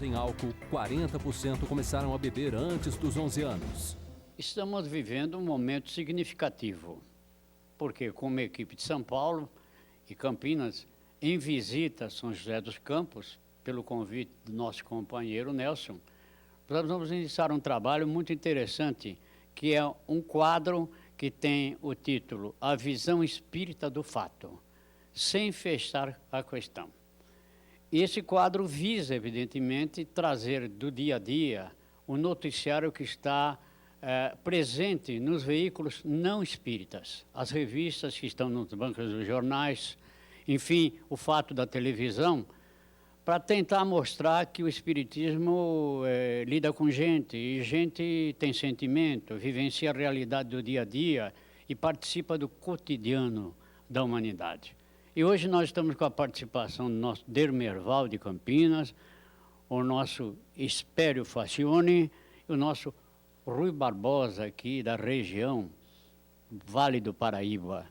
Em álcool, 40% começaram a beber antes dos 11 anos. Estamos vivendo um momento significativo, porque como equipe de São Paulo e Campinas, em visita a São José dos Campos, pelo convite do nosso companheiro Nelson, nós vamos iniciar um trabalho muito interessante, que é um quadro que tem o título A Visão Espírita do Fato, sem fechar a questão. Esse quadro visa, evidentemente, trazer do dia a dia o noticiário que está presente nos veículos não espíritas, as revistas que estão nos bancos dos jornais, enfim, o fato da televisão, para tentar mostrar que o espiritismo lida com gente, e gente tem sentimento, vivencia a realidade do dia a dia e participa do cotidiano da humanidade. E hoje nós estamos com a participação do nosso Dermerval de Campinas, o nosso Espério Facione e o nosso Rui Barbosa aqui da região Vale do Paraíba.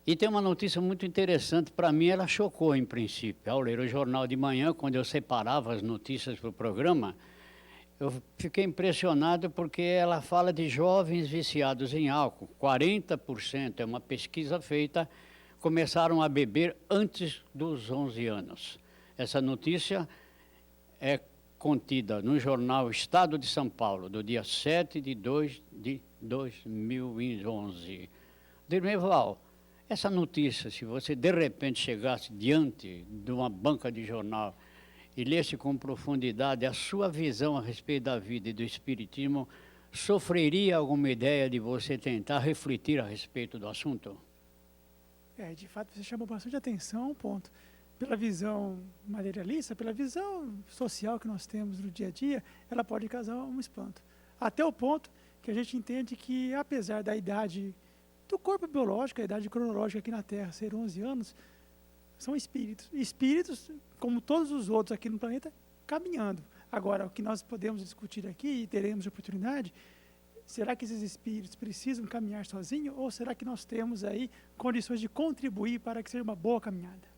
E tem uma notícia muito interessante, para mim ela chocou em princípio. Ao ler o jornal de manhã, quando eu separava as notícias para o programa, eu fiquei impressionado porque ela fala de jovens viciados em álcool. 40%, é uma pesquisa feita, começaram a beber antes dos 11 anos. Essa notícia é contida no jornal Estado de São Paulo, do dia 7 de 2 de 2011. Dermeval, essa notícia, se você de repente chegasse diante de uma banca de jornal e lesse com profundidade a sua visão a respeito da vida e do espiritismo, sofreria alguma ideia de você tentar refletir a respeito do assunto? De fato, você chamou bastante atenção a um ponto. Pela visão materialista, pela visão social que nós temos no dia a dia, ela pode causar um espanto. Até o ponto que a gente entende que, apesar da idade do corpo biológico, a idade cronológica aqui na Terra ser 11 anos, são espíritos. Espíritos, como todos os outros aqui no planeta, caminhando. Agora, o que nós podemos discutir aqui, e teremos oportunidade, será que esses espíritos precisam caminhar sozinhos ou será que nós temos aí condições de contribuir para que seja uma boa caminhada?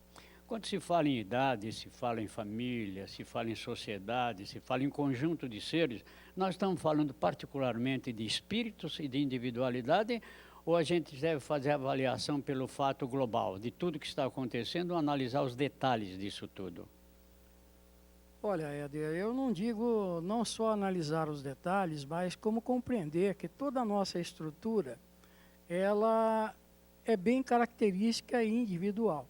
Quando se fala em idade, se fala em família, se fala em sociedade, se fala em conjunto de seres, nós estamos falando particularmente de espíritos e de individualidade, ou a gente deve fazer a avaliação pelo fato global, de tudo que está acontecendo, analisar os detalhes disso tudo? Olha, Éder, eu não digo não só analisar os detalhes, mas como compreender que toda a nossa estrutura, ela é bem característica e individual.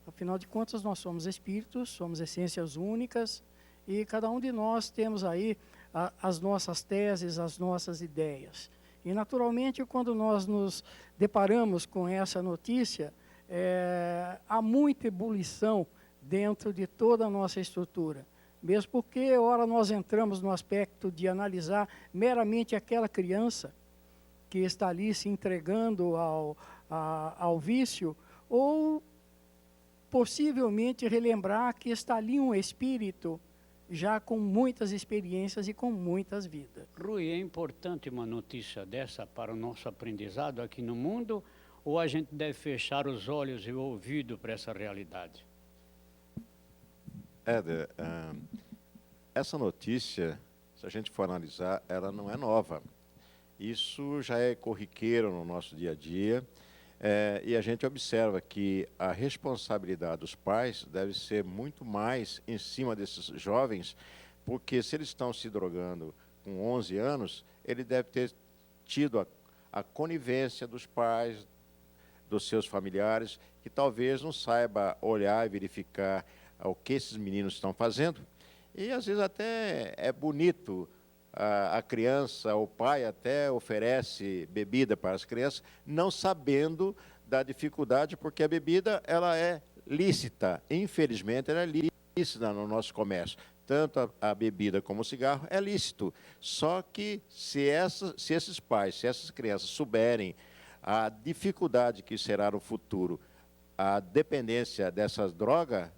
Afinal de contas, nós somos espíritos, somos essências únicas e cada um de nós temos aí as nossas teses, as nossas ideias. E, naturalmente, quando nós nos deparamos com essa notícia, há muita ebulição dentro de toda a nossa estrutura. Mesmo porque, ora, nós entramos no aspecto de analisar meramente aquela criança que está ali se entregando ao vício, ou possivelmente relembrar que está ali um espírito já com muitas experiências e com muitas vidas. Rui, é importante uma notícia dessa para o nosso aprendizado aqui no mundo, ou a gente deve fechar os olhos e o ouvido para essa realidade? Éder, essa notícia, se a gente for analisar, ela não é nova. Isso já é corriqueiro no nosso dia a dia, e a gente observa que a responsabilidade dos pais deve ser muito mais em cima desses jovens, porque se eles estão se drogando com 11 anos, ele deve ter tido a conivência dos pais, dos seus familiares, que talvez não saiba olhar e verificar o que esses meninos estão fazendo. E às vezes até é bonito, a criança, o pai até oferece bebida para as crianças, não sabendo da dificuldade, porque a bebida ela é lícita, infelizmente ela é lícita no nosso comércio. Tanto a bebida como o cigarro é lícito. Só que se esses pais, se essas crianças souberem a dificuldade que será no futuro, a dependência dessas drogas,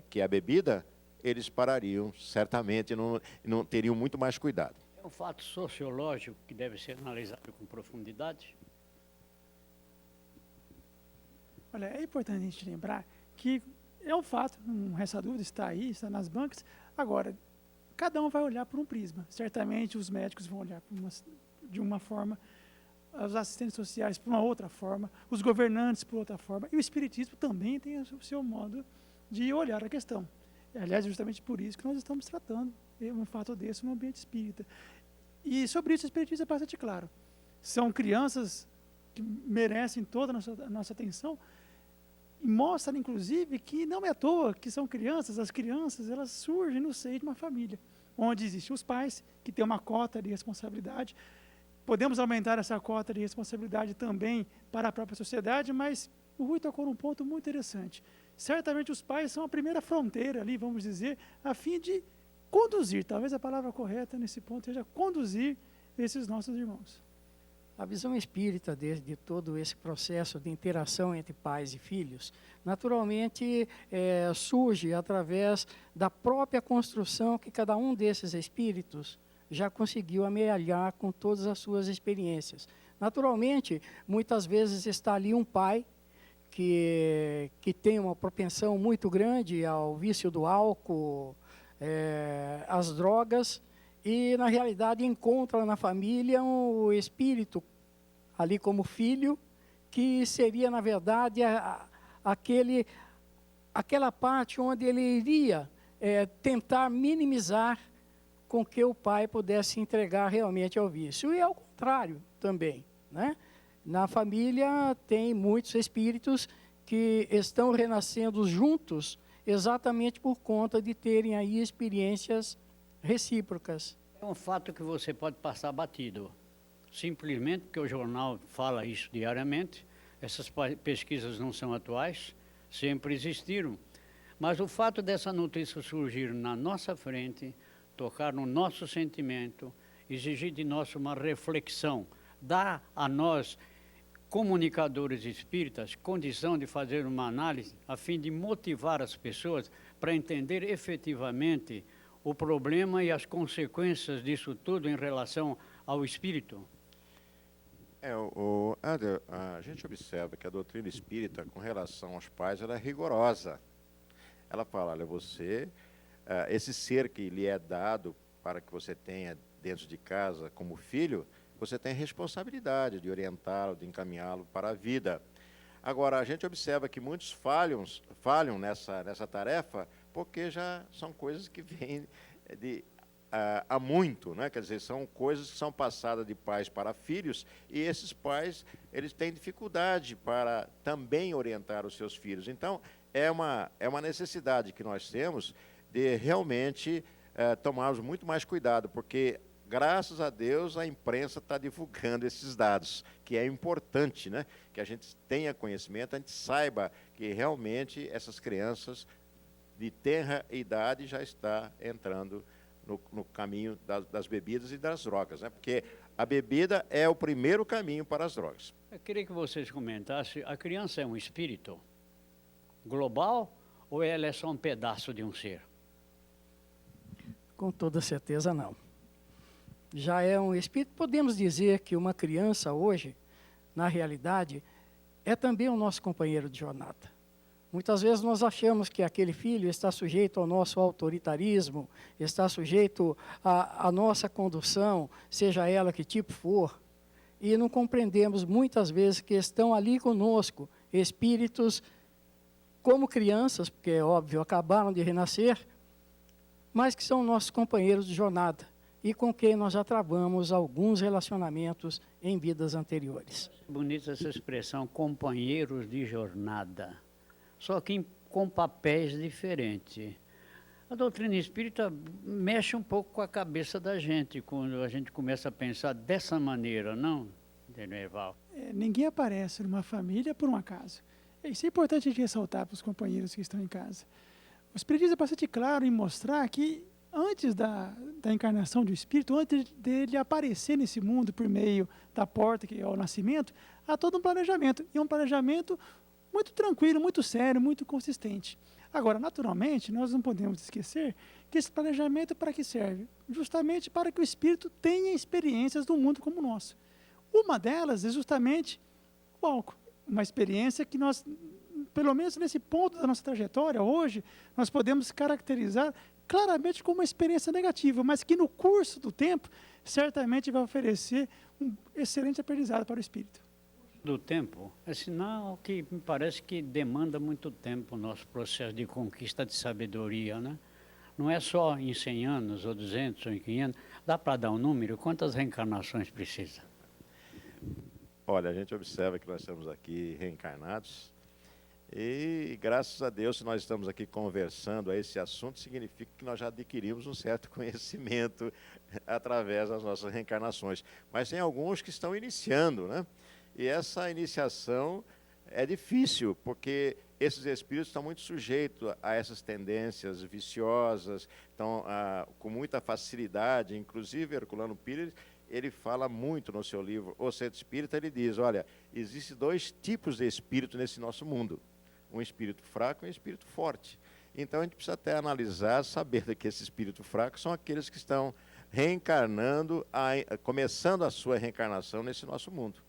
que é a bebida, eles parariam certamente e não teriam muito mais cuidado. É um fato sociológico que deve ser analisado com profundidade? Olha, é importante a gente lembrar que é um fato, não resta dúvida, está aí, está nas bancas, Agora, cada um vai olhar por um prisma. Certamente os médicos vão olhar de uma forma, os assistentes sociais por uma outra forma, os governantes por outra forma, e o espiritismo também tem o seu modo de olhar a questão. Aliás, justamente por isso que nós estamos tratando um fato desse no ambiente espírita. E sobre isso o espiritismo é bastante claro. São crianças que merecem toda a nossa atenção, e mostra, inclusive, que não é à toa que são crianças. As crianças, elas surgem no seio de uma família, onde existem os pais, que têm uma cota de responsabilidade. Podemos aumentar essa cota de responsabilidade também para a própria sociedade, mas o Rui tocou num ponto muito interessante. Certamente os pais são a primeira fronteira ali, vamos dizer, a fim de conduzir, talvez a palavra correta nesse ponto seja conduzir esses nossos irmãos. A visão espírita de todo esse processo de interação entre pais e filhos, naturalmente surge através da própria construção que cada um desses espíritos já conseguiu amealhar com todas as suas experiências. Naturalmente, muitas vezes está ali um pai que tem uma propensão muito grande ao vício do álcool, às drogas, e, na realidade, encontra na família o espírito, ali como filho, que seria, na verdade, aquela parte onde ele iria tentar minimizar com que o pai pudesse entregar realmente ao vício. E ao contrário também, né? Na família tem muitos espíritos que estão renascendo juntos exatamente por conta de terem aí experiências recíprocas. É um fato que você pode passar batido, simplesmente porque o jornal fala isso diariamente. Essas pesquisas não são atuais, sempre existiram. Mas o fato dessa notícia surgir na nossa frente, tocar no nosso sentimento, exigir de nós uma reflexão, dá a nós, comunicadores espíritas, condição de fazer uma análise a fim de motivar as pessoas para entender efetivamente o problema e as consequências disso tudo em relação ao espírito. A gente observa que a doutrina espírita, com relação aos pais, ela é rigorosa. Ela fala, olha, você, esse ser que lhe é dado para que você tenha dentro de casa como filho, você tem responsabilidade de orientá-lo, de encaminhá-lo para a vida. Agora, a gente observa que muitos falham nessa tarefa, porque já são coisas que vêm há muito, né? Quer dizer, são coisas que são passadas de pais para filhos, e esses pais, eles têm dificuldade para também orientar os seus filhos. Então, é uma necessidade que nós temos de realmente tomarmos muito mais cuidado, porque, graças a Deus, a imprensa está divulgando esses dados, que é importante, né? Que a gente tenha conhecimento, a gente saiba que realmente essas crianças de tenra idade já estão entrando no caminho das bebidas e das drogas, né? Porque a bebida é o primeiro caminho para as drogas. Eu queria que vocês comentassem, a criança é um espírito global ou ela é só um pedaço de um ser? Com toda certeza não. Já é um espírito. Podemos dizer que uma criança hoje, na realidade, é também o nosso companheiro de jornada. Muitas vezes nós achamos que aquele filho está sujeito ao nosso autoritarismo, está sujeito à nossa condução, seja ela que tipo for, e não compreendemos muitas vezes que estão ali conosco espíritos como crianças, porque é óbvio, acabaram de renascer, mas que são nossos companheiros de jornada e com quem nós já travamos alguns relacionamentos em vidas anteriores. Bonita essa expressão, companheiros de jornada. Só que com papéis diferentes. A doutrina espírita mexe um pouco com a cabeça da gente, quando a gente começa a pensar dessa maneira, não, Nerval? Ninguém aparece numa família por um acaso. Isso é importante a gente ressaltar para os companheiros que estão em casa. O Espiritismo é bastante claro em mostrar que antes da encarnação do Espírito, antes dele aparecer nesse mundo por meio da porta, que é o nascimento, há todo um planejamento. E um planejamento muito tranquilo, muito sério, muito consistente. Agora, naturalmente, nós não podemos esquecer que esse planejamento para que serve? Justamente para que o espírito tenha experiências do mundo como o nosso. Uma delas é justamente o álcool. Uma experiência que nós, pelo menos nesse ponto da nossa trajetória, hoje, nós podemos caracterizar claramente como uma experiência negativa, mas que no curso do tempo, certamente vai oferecer um excelente aprendizado para o espírito. Do tempo é sinal que me parece que demanda muito tempo o nosso processo de conquista de sabedoria, né? Não é só em 100 anos, ou 200, ou em 500. Dá para dar um número? Quantas reencarnações precisa? Olha, a gente observa que nós estamos aqui reencarnados e, graças a Deus, se nós estamos aqui conversando a esse assunto, significa que nós já adquirimos um certo conhecimento através das nossas reencarnações. Mas tem alguns que estão iniciando, né? E essa iniciação é difícil, porque esses espíritos estão muito sujeitos a essas tendências viciosas, estão com muita facilidade. Inclusive, Herculano Pires, ele fala muito no seu livro O Centro Espírita, ele diz, olha, existem 2 tipos de espírito nesse nosso mundo, um espírito fraco e um espírito forte. Então, a gente precisa até analisar, saber que esse espírito fraco são aqueles que estão reencarnando, começando a sua reencarnação nesse nosso mundo.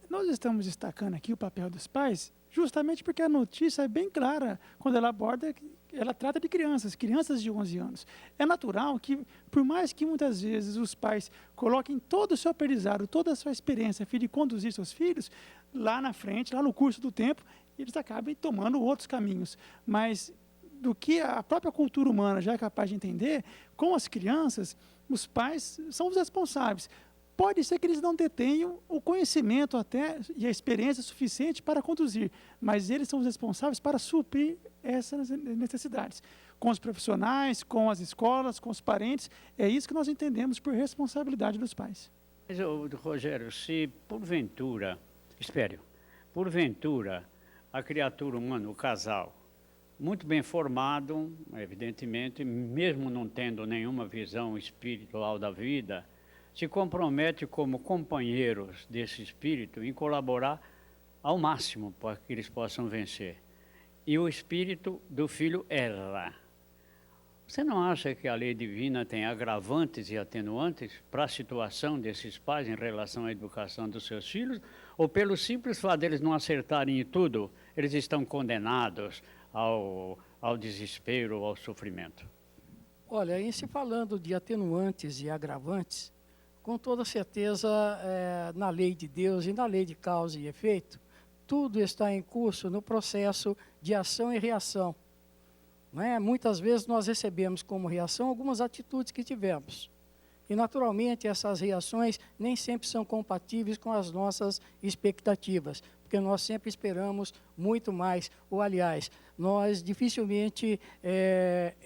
Nós estamos destacando aqui o papel dos pais, justamente porque a notícia é bem clara quando ela aborda, ela trata de crianças de 11 anos. É natural que, por mais que muitas vezes os pais coloquem todo o seu aprendizado, toda a sua experiência a fim de conduzir seus filhos, lá na frente, lá no curso do tempo, eles acabem tomando outros caminhos. Mas do que a própria cultura humana já é capaz de entender, com as crianças, os pais são os responsáveis. Pode ser que eles não detenham o conhecimento até e a experiência suficiente para conduzir, mas eles são os responsáveis para suprir essas necessidades. Com os profissionais, com as escolas, com os parentes, é isso que nós entendemos por responsabilidade dos pais. Mas, Rogério, se porventura a criatura humana, o casal, muito bem formado, evidentemente, mesmo não tendo nenhuma visão espiritual da vida, se compromete como companheiros desse espírito em colaborar ao máximo para que eles possam vencer. E o espírito do filho erra. Você não acha que a lei divina tem agravantes e atenuantes para a situação desses pais em relação à educação dos seus filhos? Ou pelo simples fato deles não acertarem em tudo, eles estão condenados ao desespero, ao sofrimento? Olha, em se falando de atenuantes e agravantes, com toda certeza, na lei de Deus e na lei de causa e efeito, tudo está em curso no processo de ação e reação. Não é? Muitas vezes nós recebemos como reação algumas atitudes que tivemos. E, naturalmente, essas reações nem sempre são compatíveis com as nossas expectativas, porque nós sempre esperamos muito mais, ou, aliás, nós dificilmente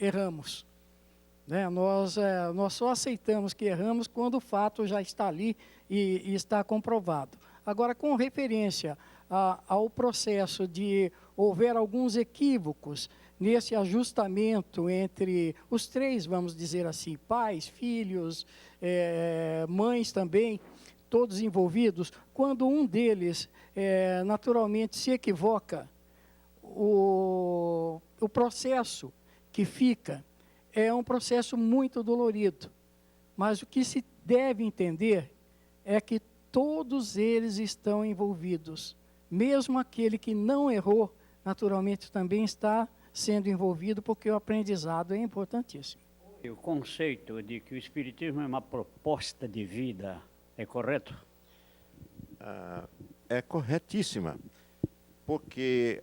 erramos. Né? Nós só aceitamos que erramos quando o fato já está ali e está comprovado. Agora, com referência ao processo de houver alguns equívocos nesse ajustamento entre os 3, vamos dizer assim, pais, filhos, mães também, todos envolvidos, quando um deles naturalmente se equivoca, o processo que fica é um processo muito dolorido, mas o que se deve entender é que todos eles estão envolvidos. Mesmo aquele que não errou, naturalmente também está sendo envolvido, porque o aprendizado é importantíssimo. E o conceito de que o Espiritismo é uma proposta de vida é correto? É corretíssima, porque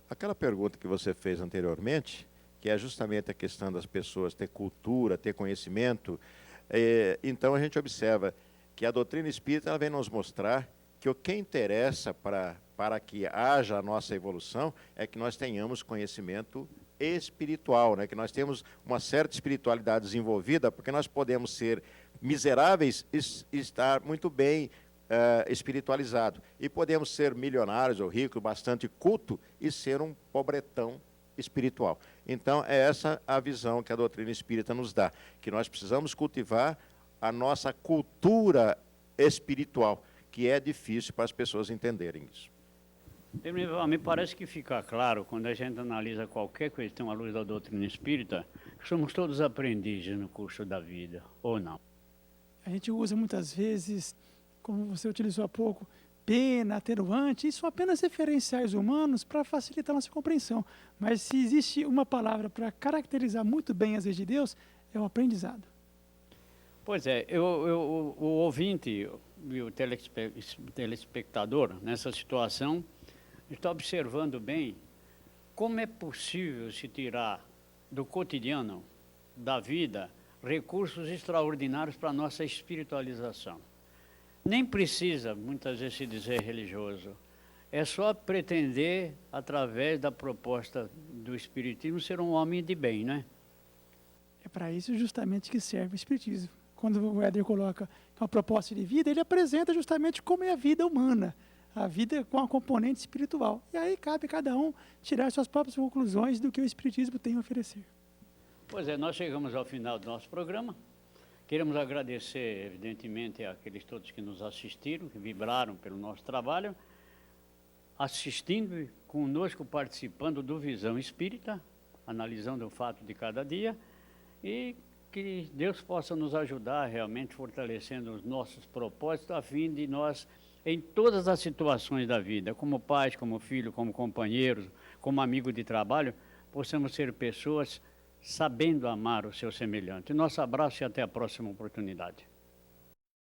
aquela pergunta que você fez anteriormente, que é justamente a questão das pessoas ter cultura, ter conhecimento, então a gente observa que a doutrina espírita ela vem nos mostrar que o que interessa para que haja a nossa evolução é que nós tenhamos conhecimento espiritual, né? Que nós temos uma certa espiritualidade desenvolvida, porque nós podemos ser miseráveis e estar muito bem espiritualizado. E podemos ser milionários ou ricos, bastante culto, e ser um pobretão espiritual. Então, é essa a visão que a doutrina espírita nos dá, que nós precisamos cultivar a nossa cultura espiritual, que é difícil para as pessoas entenderem isso. Me parece que fica claro, quando a gente analisa qualquer questão à luz da doutrina espírita, que somos todos aprendizes no curso da vida, ou não? A gente usa muitas vezes, como você utilizou há pouco, pena, atenuante, isso são apenas referenciais humanos para facilitar a nossa compreensão. Mas se existe uma palavra para caracterizar muito bem as leis de Deus, é o aprendizado. Pois é, o ouvinte e o telespectador nessa situação está observando bem como é possível se tirar do cotidiano, da vida, recursos extraordinários para a nossa espiritualização. Nem precisa, muitas vezes, se dizer religioso. É só pretender, através da proposta do Espiritismo, ser um homem de bem, né? É para isso justamente que serve o Espiritismo. Quando o Éder coloca uma proposta de vida, ele apresenta justamente como é a vida humana, a vida com a componente espiritual. E aí cabe a cada um tirar suas próprias conclusões do que o Espiritismo tem a oferecer. Pois é, nós chegamos ao final do nosso programa. Queremos agradecer, evidentemente, àqueles todos que nos assistiram, que vibraram pelo nosso trabalho, assistindo e conosco, participando do Visão Espírita, analisando o fato de cada dia, e que Deus possa nos ajudar realmente fortalecendo os nossos propósitos, a fim de nós, em todas as situações da vida, como pais, como filhos, como companheiros, como amigo de trabalho, possamos ser pessoas sabendo amar o seu semelhante. Nosso abraço e até a próxima oportunidade.